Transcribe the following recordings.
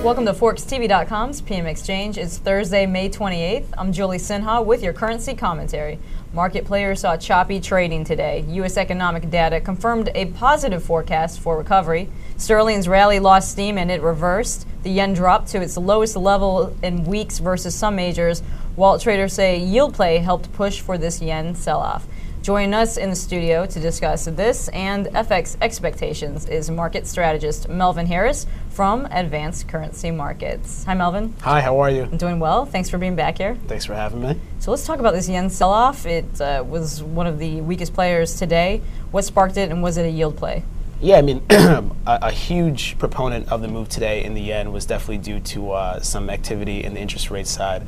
Welcome to ForexTV.com's PM Exchange. It's Thursday, May 28th. I'm Julie Sinha with your currency commentary. Market players saw choppy trading today. U.S. economic data confirmed a positive forecast for recovery. Sterling's rally lost steam and it reversed. The yen dropped to its lowest level in weeks versus some majors, while traders say yield play helped push for this yen sell-off. Joining us in the studio to discuss this and FX expectations is market strategist Melvin Harris from Advanced Currency Markets. Hi, Melvin. Hi, how are you? I'm doing well. Thanks for being back here. Thanks for having me. So let's talk about this yen sell-off. It was one of the weakest players today. What sparked it, and was it a yield play? Yeah, I mean, a huge proponent of the move today in the yen was definitely due to some activity in the interest rate side.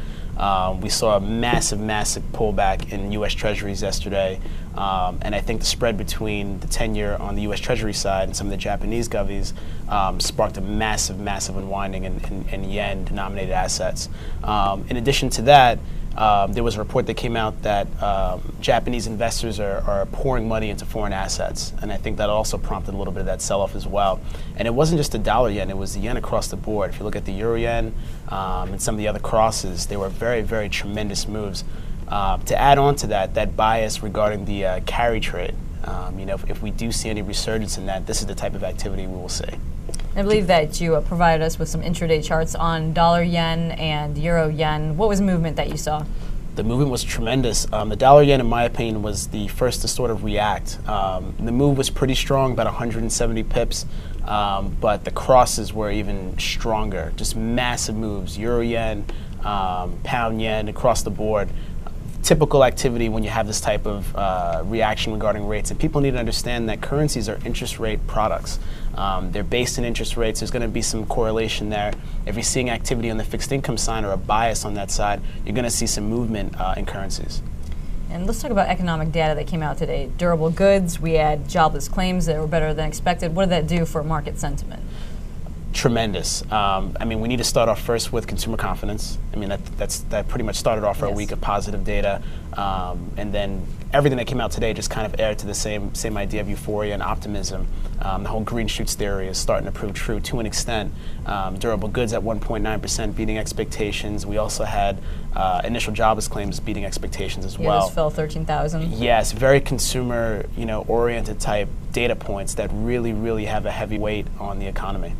We saw a massive pullback in U.S. Treasuries yesterday, and I think the spread between the 10-year on the U.S. Treasury side and some of the Japanese govies sparked a massive unwinding in yen-denominated assets. In addition to that, there was a report that came out that Japanese investors are pouring money into foreign assets, and I think that also prompted a little bit of that sell-off as well. And it wasn't just the dollar yen, it was the yen across the board. If you look at the euro yen and some of the other crosses, they were very tremendous moves. To add on to that bias regarding the carry trade, if we do see any resurgence in that, this is the type of activity we will see. I believe that you provided us with some intraday charts on dollar yen and euro yen. What was the movement that you saw? The movement was tremendous. The dollar yen, in my opinion, was the first to sort of react. The move was pretty strong, about 170 pips, but the crosses were even stronger. Just massive moves. Euro yen, pound yen, across the board. Typical activity when you have this type of reaction regarding rates. And people need to understand that currencies are interest rate products. They're based in interest rates. There's going to be some correlation there. If you're seeing activity on the fixed income side or a bias on that side, you're going to see some movement in currencies. And let's talk about economic data that came out today. Durable goods, we had jobless claims that were better than expected. What did that do for market sentiment? Tremendous. I mean, we need to start off first with consumer confidence. I mean, that pretty much started off a week of positive data, and then everything that came out today just kind of aired to the same idea of euphoria and optimism. The whole green shoots theory is starting to prove true to an extent. Durable goods at 1.9% beating expectations. We also had initial jobless claims beating expectations as well. Those fell 13,000. Yes, very consumer, oriented type data points that really have a heavy weight on the economy.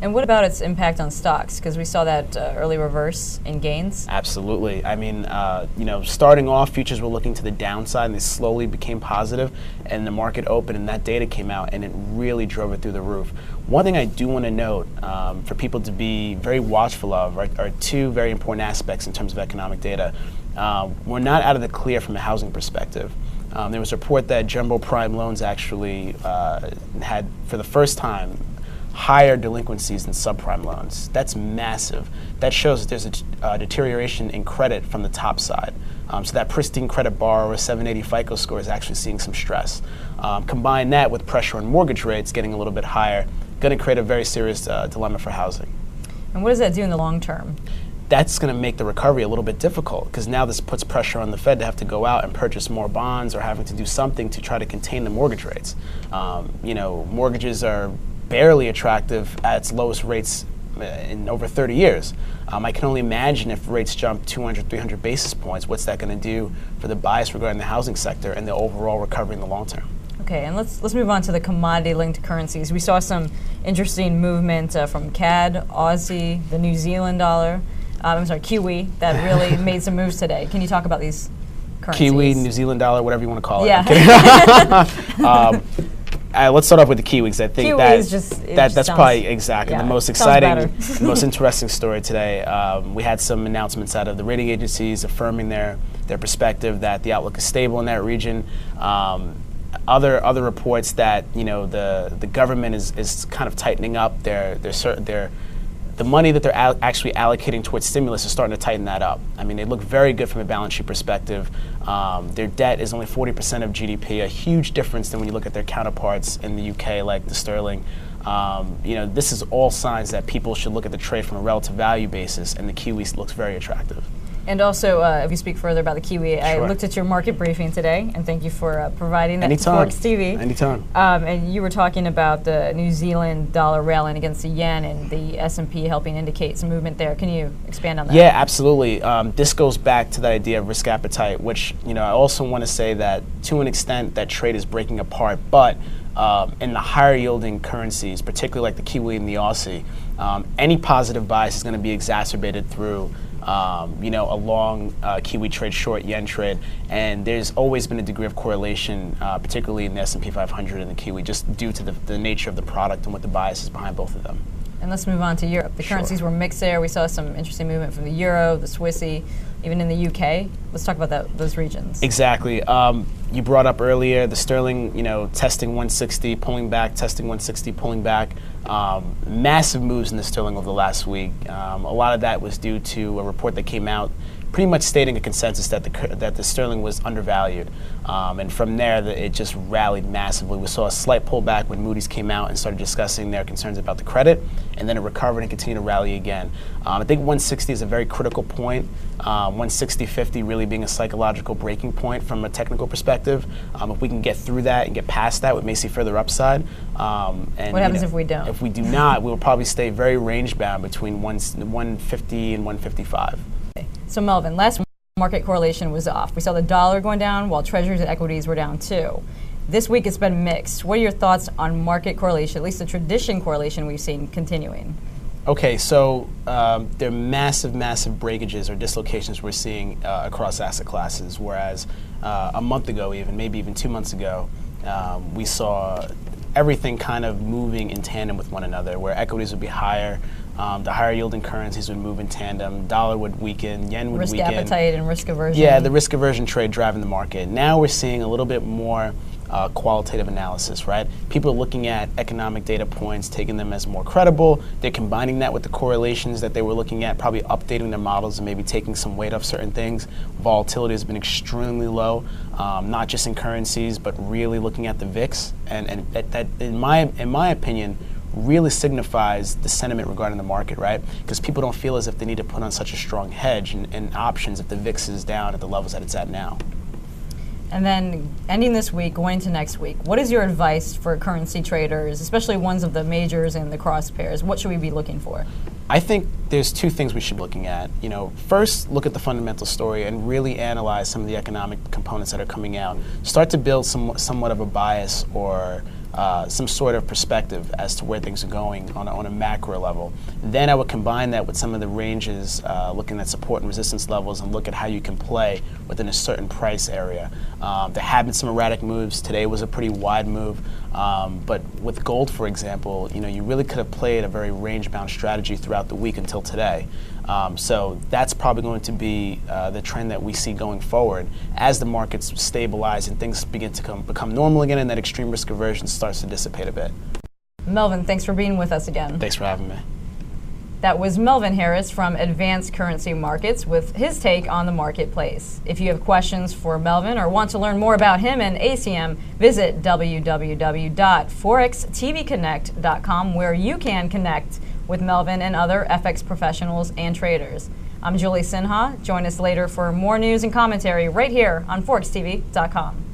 And what about its impact on stocks? Because we saw that early reverse in gains. Absolutely. I mean, starting off, futures were looking to the downside, and they slowly became positive, and the market opened, and that data came out, and it really drove it through the roof. One thing I do want to note for people to be very watchful of are two very important aspects in terms of economic data. We're not out of the clear from a housing perspective. There was a report that jumbo prime loans actually had, for the first time, higher delinquencies than subprime loans. That's massive. That shows that there's a deterioration in credit from the top side. So that pristine credit borrower, 780 FICO score, is actually seeing some stress. Combine that with pressure on mortgage rates getting a little bit higher, going to create a very serious dilemma for housing. And what does that do in the long term? That's going to make the recovery a little bit difficult, because now this puts pressure on the Fed to have to go out and purchase more bonds or having to do something to try to contain the mortgage rates. Mortgages are barely attractive at its lowest rates in over 30 years. I can only imagine if rates jump 200, 300 basis points, what's that going to do for the bias regarding the housing sector and the overall recovery in the long term. Okay, and let's move on to the commodity-linked currencies. We saw some interesting movement from CAD, Aussie, the New Zealand dollar, Kiwi, that really made some moves today. Can you talk about these currencies? Kiwi, New Zealand dollar, whatever you want to call it. Yeah. Let's start off with the Kiwi, because I think that's probably exactly the most exciting, the most interesting story today. We had some announcements out of the rating agencies affirming their perspective that the outlook is stable in that region. Other reports that the government is kind of tightening up the money that they're actually allocating towards stimulus is starting to tighten that up. I mean, they look very good from a balance sheet perspective. Their debt is only 40% of GDP, a huge difference than when you look at their counterparts in the UK, like the sterling. This is all signs that people should look at the trade from a relative value basis, and the Kiwi looks very attractive. And also, if you speak further about the Kiwi, I looked at your market briefing today, and thank you for providing that to Forex TV. Anytime. And you were talking about the New Zealand dollar rallying against the yen and the S&P helping indicate some movement there. Can you expand on that? Yeah, absolutely. This goes back to the idea of risk appetite, which I also want to say that to an extent that trade is breaking apart, but in the higher yielding currencies, particularly like the Kiwi and the Aussie, any positive bias is going to be exacerbated through a long Kiwi trade, short yen trade, and there's always been a degree of correlation, particularly in the S&P 500 and the Kiwi, just due to the nature of the product and what the bias is behind both of them. And let's move on to Europe. The currencies were mixed there. We saw some interesting movement from the euro, the Swissy, even in the UK. Let's talk about those regions. Exactly. You brought up earlier the sterling, testing 160, pulling back, testing 160, pulling back. Massive moves in the sterling over the last week. A lot of that was due to a report that came out pretty much stating a consensus that the sterling was undervalued. And from there, it just rallied massively. We saw a slight pullback when Moody's came out and started discussing their concerns about the credit, and then it recovered and continued to rally again. I think 160 is a very critical point. 160.50 really being a psychological breaking point from a technical perspective. If we can get through that and get past that, we may see further upside. And what happens if we don't? If we do not, we will probably stay very range bound between 150 and 155. So Melvin, last market correlation was off. We saw the dollar going down while treasuries and equities were down too. This week it's been mixed. What are your thoughts on market correlation, at least the tradition correlation we've seen continuing? Okay, so there are massive breakages or dislocations we're seeing across asset classes, whereas a month ago, maybe even 2 months ago, we saw everything kind of moving in tandem with one another, where equities would be higher, the higher yielding currencies would move in tandem, dollar would weaken, yen would weaken. Risk appetite and risk aversion. Yeah, the risk aversion trade driving the market. Now we're seeing a little bit more qualitative analysis, right? People are looking at economic data points, taking them as more credible. They're combining that with the correlations that they were looking at, probably updating their models and maybe taking some weight off certain things. Volatility has been extremely low, not just in currencies, but really looking at the VIX. And that in my opinion, really signifies the sentiment regarding the market, right? Because people don't feel as if they need to put on such a strong hedge and options if the VIX is down at the levels that it's at now. And then ending this week, going to next week, what is your advice for currency traders, especially ones of the majors and the cross pairs? What should we be looking for? I think there's two things we should be looking at. First, look at the fundamental story and really analyze some of the economic components that are coming out. Start to build somewhat of a bias or some sort of perspective as to where things are going on a macro level. Then I would combine that with some of the ranges, looking at support and resistance levels, and look at how you can play within a certain price area. There have been some erratic moves. Today was a pretty wide move. But with gold, for example, you really could have played a very range-bound strategy throughout the week until today. So that's probably going to be the trend that we see going forward as the markets stabilize and things begin to become normal again, and that extreme risk aversion starts to dissipate a bit. Melvin, thanks for being with us again. Thanks for having me. That was Melvin Harris from Advanced Currency Markets with his take on the marketplace. If you have questions for Melvin or want to learn more about him and ACM, visit www.forextvconnect.com, where you can connect with Melvin and other FX professionals and traders. I'm Julie Sinha. Join us later for more news and commentary right here on forextv.com.